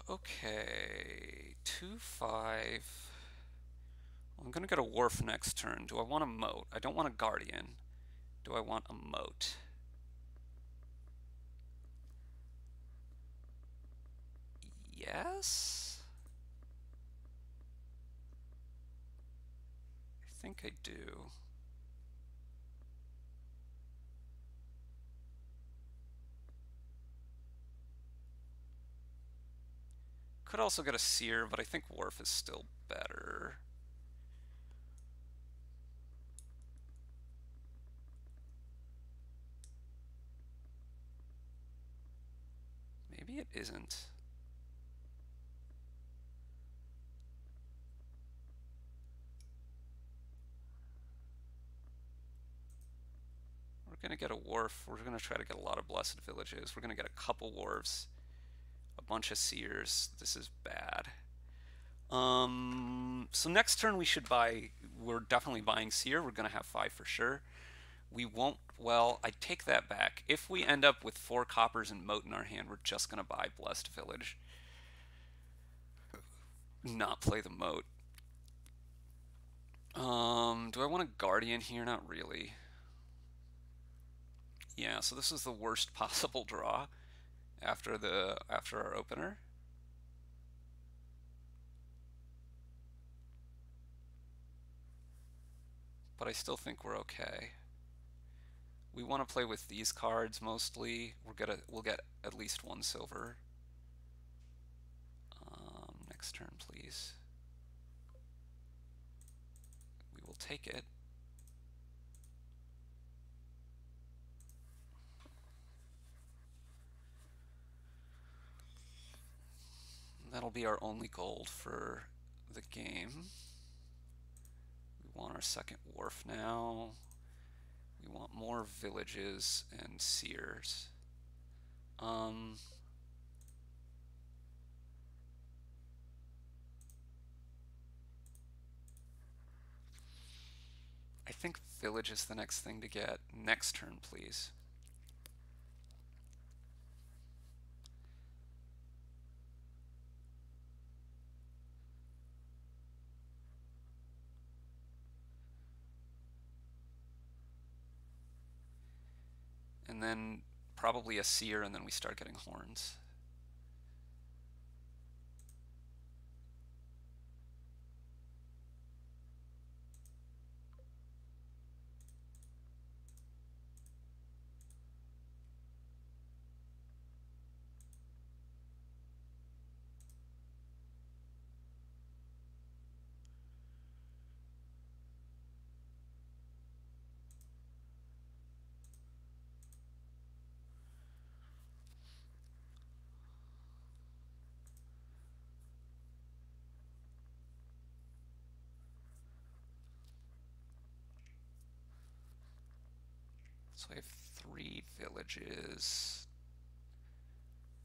Okay, 2-5. I'm gonna get a wharf next turn. Do I want a moat? I don't want a guardian. Do I want a moat? Yes? I think I do. Could also get a seer, but I think wharf is still better. Maybe it isn't. We're gonna get a wharf. We're gonna try to get a lot of blessed villages. We're gonna get a couple wharfs, a bunch of seers. This is bad. So next turn we should buy. We're definitely buying seer. We're gonna have 5 for sure. We won't. Well, I take that back. If we end up with 4 coppers and moat in our hand, we're just gonna buy blessed village. Not play the moat. Do I want a guardian here? Not really. Yeah, so this is the worst possible draw after our opener. But I still think we're okay. We want to play with these cards mostly. We'll get at least 1 silver. Next turn, please. We will take it. That'll be our only gold for the game. We want our second wharf now. We want more villages and seers. I think village is the next thing to get. Next turn, please. And then probably a seer, and then we start getting horns. So I have 3 villages.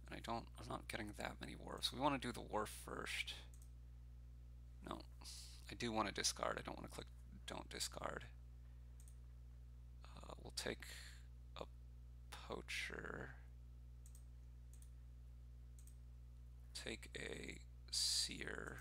And I'm not getting that many wharfs. We want to do the wharf first. No, I do want to discard. I don't want to click don't discard. We'll take a poacher. Take a seer.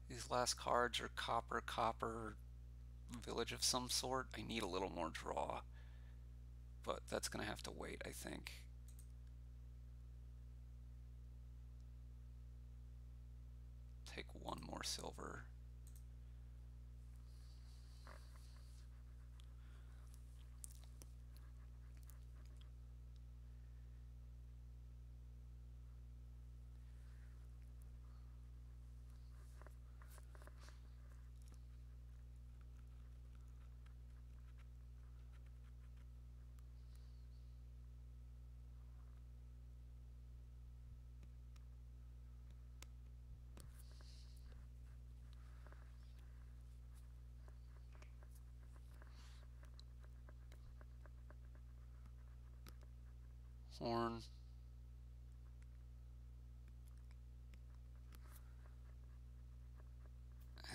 These last cards are copper, village of some sort. I need a little more draw, but that's going to have to wait, I think. Take 1 more silver. Horn.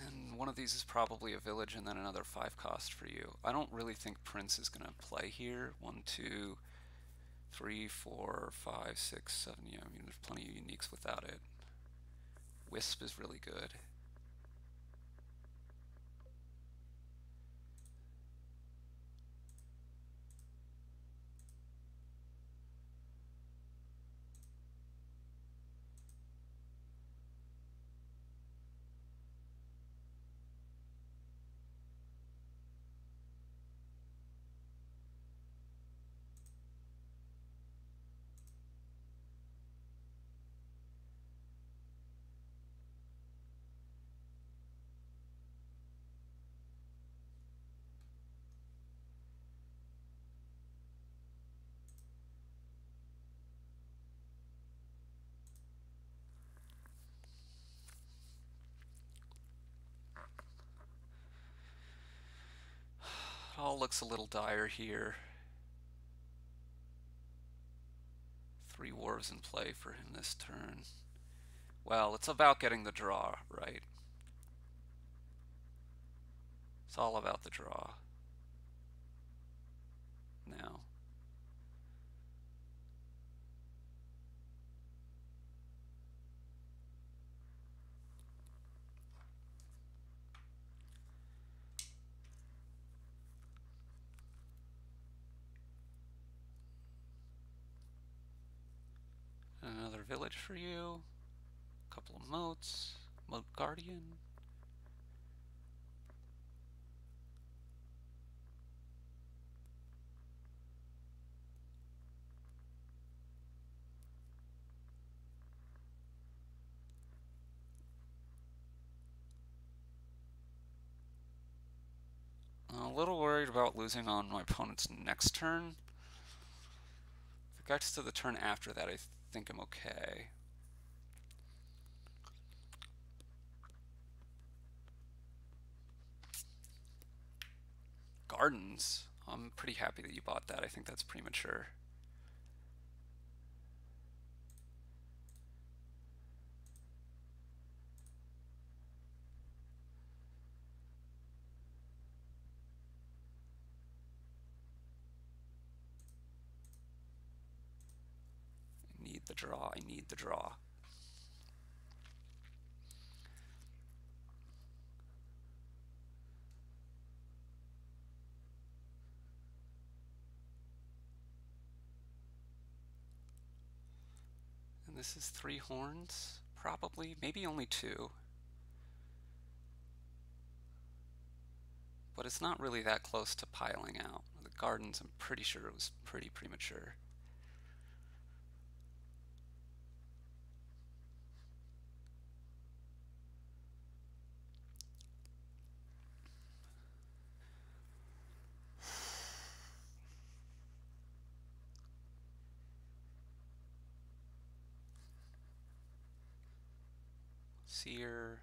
And one of these is probably a village and then another 5 cost for you. I don't really think Prince is going to play here. 1, 2, 3, 4, 5, 6, 7. Yeah, I mean, there's plenty of uniques without it. Wisp is really good. It all looks a little dire here. 3 wharves in play for him this turn. Well, it's about getting the draw, right? It's all about the draw now. Another village for you. A couple of moats. Moat Guardian. I'm a little worried about losing on my opponent's next turn. If it gets to the turn after that, I think I'm okay. Gardens. I'm pretty happy that you bought that. I think that's premature. I need the draw. I need the draw. And this is 3 horns, probably. Maybe only 2. But it's not really that close to piling out. The gardens, I'm pretty sure it was pretty premature. Seer.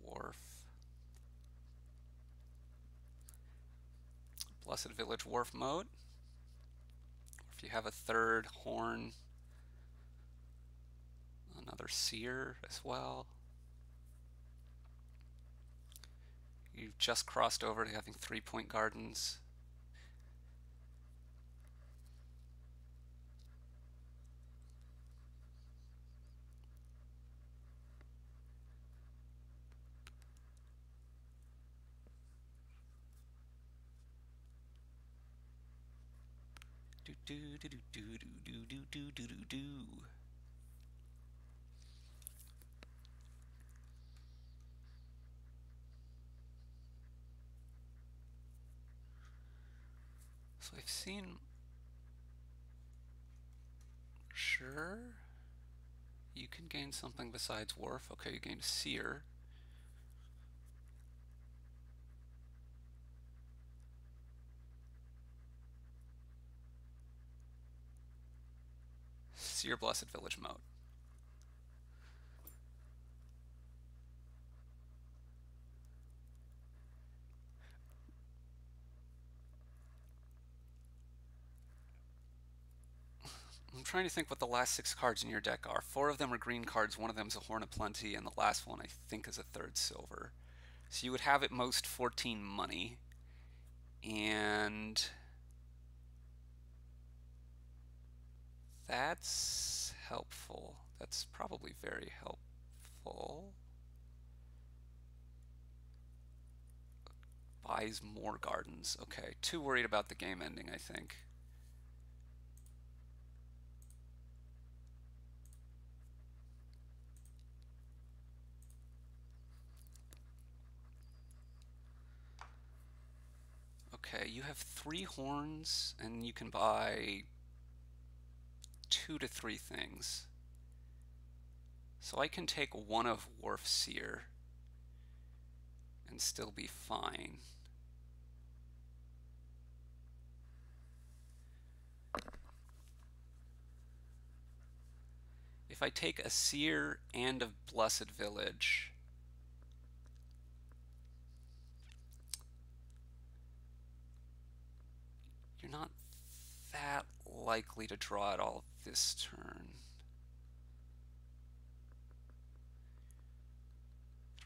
Wharf. Blessed Village Wharf mode. Or if you have a 3rd horn, another seer as well. You've just crossed over to having 3-point gardens. Do do do do do do do do do do do. So I've seen. Sure. You can gain something besides Wharf. Okay, you gained Seer. Seer Blessed Village mode. trying to think what the last 6 cards in your deck are. 4 of them are green cards, 1 of them is a Horn of Plenty, and the last one I think is a 3rd silver. So you would have at most 14 money. And that's helpful. That's probably very helpful. Buys more gardens. Okay, too worried about the game ending, I think. Okay, you have 3 horns, and you can buy 2 to 3 things. So I can take 1 of Wharf Seer and still be fine. If I take a Seer and a Blessed Village, you're not that likely to draw it all this turn.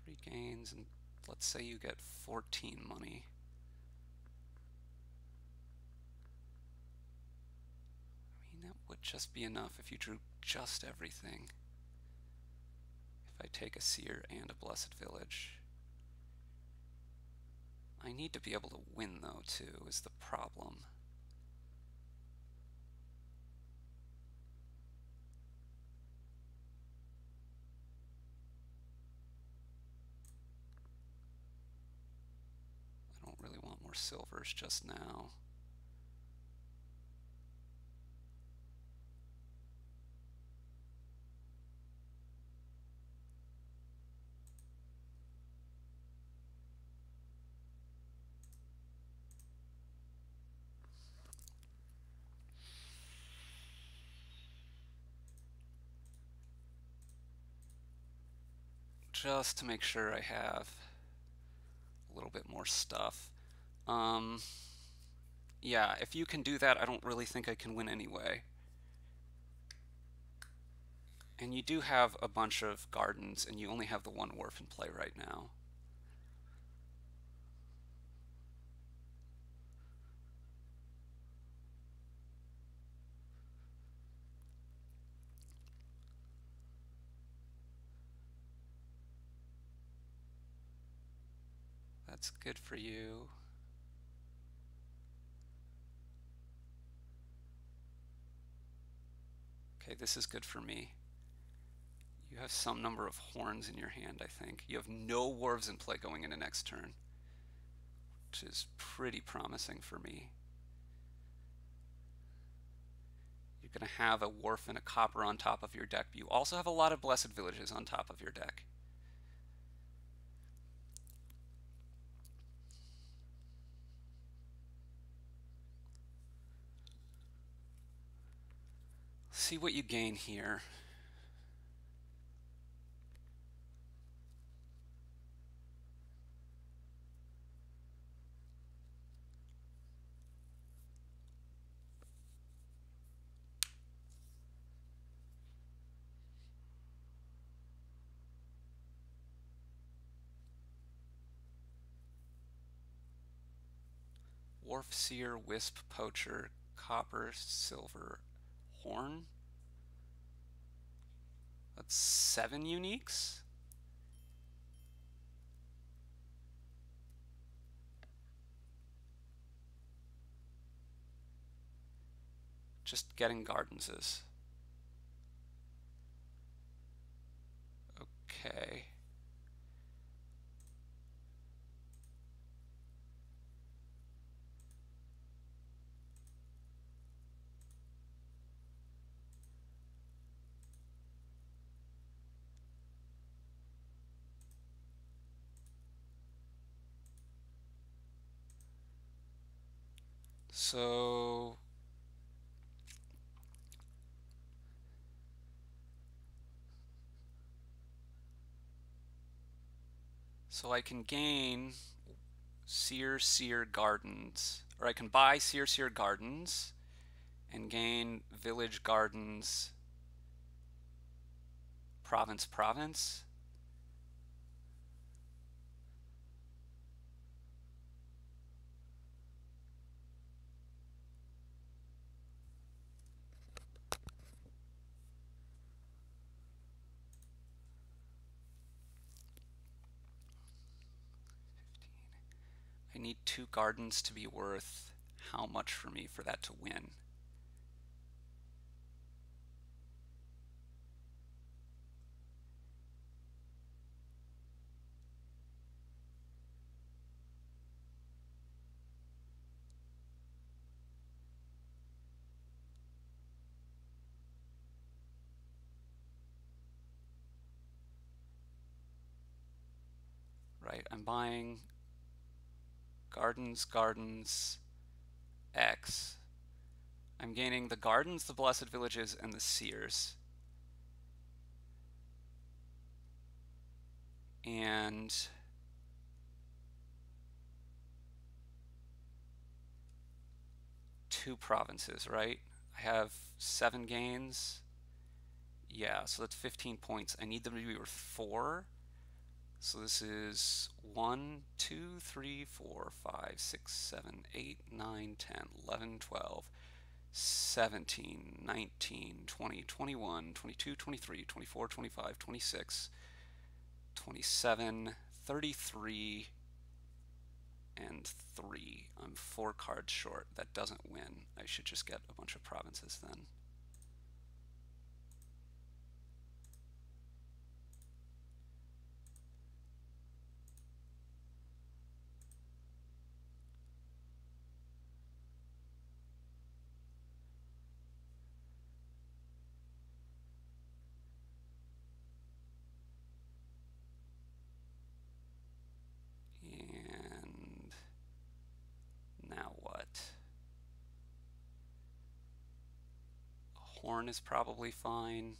3 gains, and let's say you get 14 money. I mean, that would just be enough if you drew just everything. If I take a Seer and a Blessed Village. I need to be able to win, though, too, is the problem. I don't really want more silvers just now. Just to make sure I have a little bit more stuff. Yeah, if you can do that, I don't really think I can win anyway. And you do have a bunch of gardens, and you only have the 1 wharf in play right now. That's good for you. Okay, this is good for me. You have some number of horns in your hand, I think. You have no wharves in play going into next turn, which is pretty promising for me. You're going to have a wharf and a copper on top of your deck, but you also have a lot of Blessed Villages on top of your deck. See what you gain here. Wharf Seer, Wisp Poacher, Copper, Silver, Horn. That's 7 uniques? Just getting gardens is. Okay. So I can gain Seer Gardens, or I can buy Seer Gardens, and gain village, gardens, province, province. I need 2 gardens to be worth how much for me for that to win? Right, I'm buying gardens, gardens, X. I'm gaining the gardens, the blessed villages, and the seers. And two provinces, right? I have 7 gains. Yeah, so that's 15 points. I need them to be worth 4. So this is 1, 2, 3, 4, 5, 6, 7, 8, 9, 10, 11, 12, 17, 19, 20, 21, 22, 23, 24, 25, 26, 27, 33, and 3. I'm 4 cards short. That doesn't win. I should just get a bunch of provinces then. And now what? A horn is probably fine.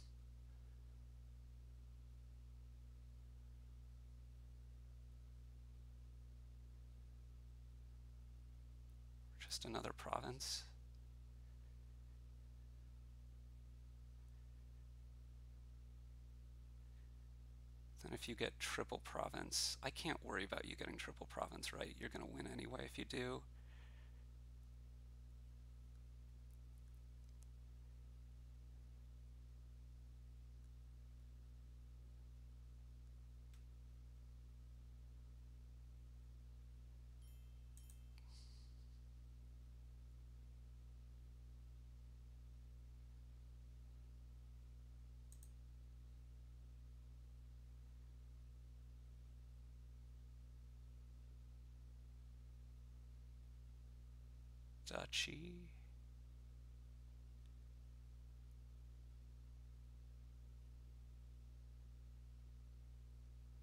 Just another province. Then if you get triple province, I can't worry about you getting triple province, right? You're going to win anyway if you do. Duchy.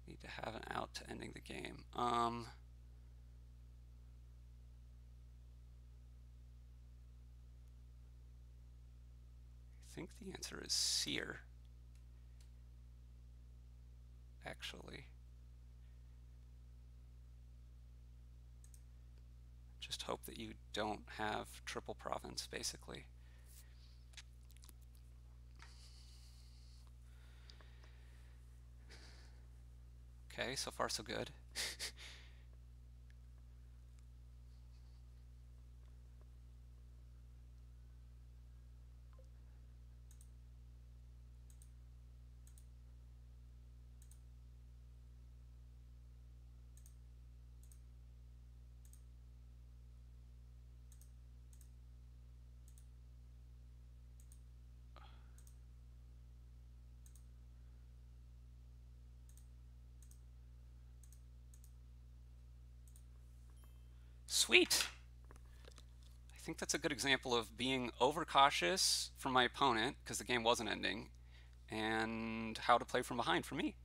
Need to have an out to ending the game. I think the answer is seer, actually. Just hope that you don't have triple province, basically. Okay, so far so good. Sweet! I think that's a good example of being overcautious from my opponent, because the game wasn't ending, and how to play from behind for me.